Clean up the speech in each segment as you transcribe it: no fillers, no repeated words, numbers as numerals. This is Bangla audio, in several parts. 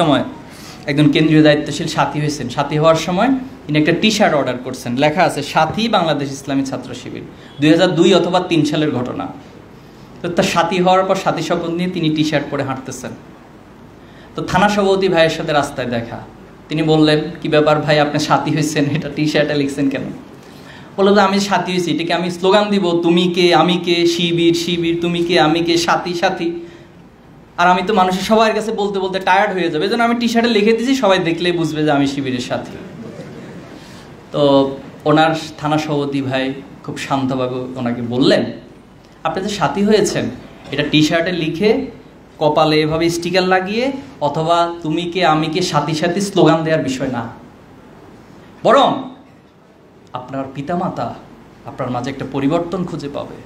সময় একজন কেন্দ্রীয় দায়িত্বশীল সাথী হয়েছেন। সাথী হওয়ার সময় তিনি একটা টি শার্ট অর্ডার করছেন, লেখা আছে সাথী বাংলাদেশ ইসলামী ছাত্র শিবির, 2002 অথবা 3 সালের ঘটনা। তো তার সাথী হওয়ার পর সাথী শপথ নিয়ে তিনি টি শার্ট পরে হাঁটতেছেন। তো থানা সভাপতি ভাইয়ের সাথে রাস্তায় দেখা, তিনি বললেন, কি ব্যাপার ভাই, আপনি সাথী হয়েছেন, এটা টি শার্টে লিখছেন কেন? বললো যে আমি সাথী হয়েছি, এটাকে আমি স্লোগান দিব, তুমি কে আমি কে, শিবির শিবির, তুমি কে আমি কে, সাথী সাথী। আর আমি তো মানুষের সবার কাছে বলতে বলতে টায়ার্ড হয়ে যাবে, যেন আমি টি শার্টে লিখে দিয়েছি, সবাই দেখলেই বুঝবে যে আমি শিবিরের সাথী। তো ওনার থানা সভাপতি ভাই খুব শান্তভাবে ওনাকে বললেন, আপনি যে সাথী হয়েছেন এটা টি শার্টে লিখে কপালে এভাবে স্টিকার লাগিয়ে অথবা তুমি কে আমি কে সাথী সাথী স্লোগান দেওয়ার বিষয় না, বরং আপনার পিতামাতা আপনার মাঝে একটা পরিবর্তন খুঁজে পাবে।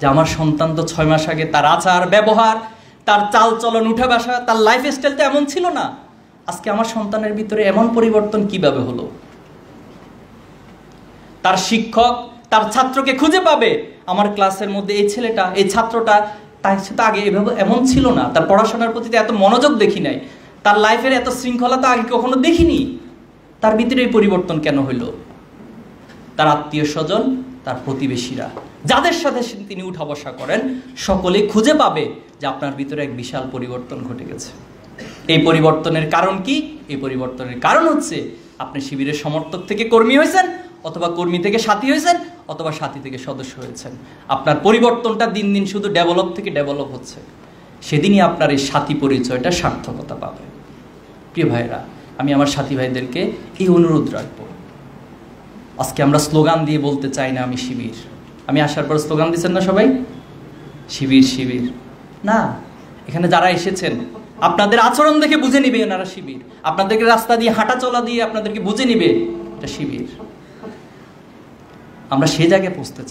যে আমার সন্তান তো 6 মাস আগে তার আচার ব্যবহার, তার চাল চলন, উঠে বসা, তার লাইফ স্টাইল তো এমন ছিল না, আজকে আমার সন্তানের ভিতরে এমন পরিবর্তন কিভাবে হলো? তার শিক্ষক তার ছাত্রকে খুঁজে পাবে, আমার ক্লাসের মধ্যে এই ছেলেটা, এই ছাত্রটা তার সাথে আগে এভাবে এমন ছিল না, তার পড়াশোনার প্রতি এত মনোযোগ দেখি নাই, তার লাইফের এত শৃঙ্খলতা আগে কখনো দেখিনি, তার ভিতরে এই পরিবর্তন কেন হইলো? তার আত্মীয় স্বজন, তার প্রতিবেশীরা, যাদের সাথে তিনি উঠা বসা করেন, সকলে খুঁজে পাবে যে আপনার ভিতরে এক বিশাল পরিবর্তন ঘটে গেছে। এই পরিবর্তনের কারণ কি? এই পরিবর্তনের কারণ হচ্ছে আপনি শিবিরের সমর্থক থেকে কর্মী হয়েছেন, অথবা কর্মী থেকে সাথী হয়েছেন, অথবা সাথী থেকে সদস্য হয়েছেন। আপনার পরিবর্তনটা দিন দিন শুধু ডেভেলপ থেকে ডেভেলপ হচ্ছে, সেদিনই আপনার এই সাথী পরিচয়টা সার্থকতা পাবে। প্রিয় ভাইরা, আমি আমার সাথী ভাইদেরকে এই অনুরোধ রাখবো, আজকে আমরা স্লোগান দিয়ে বলতে চাই না আমি শিবির। আমি আসার পর স্লোগান দিচ্ছেন না সবাই, শিবির শিবির না, এখানে যারা এসেছেন আপনাদের আচরণ দেখে বুঝে নিবে এনারা শিবির, আপনাদেরকে রাস্তা দিয়ে হাঁটা চলা দিয়ে আপনাদেরকে বুঝে নিবে এটা শিবির। আমরা সে জায়গায় পৌঁছতে চাই।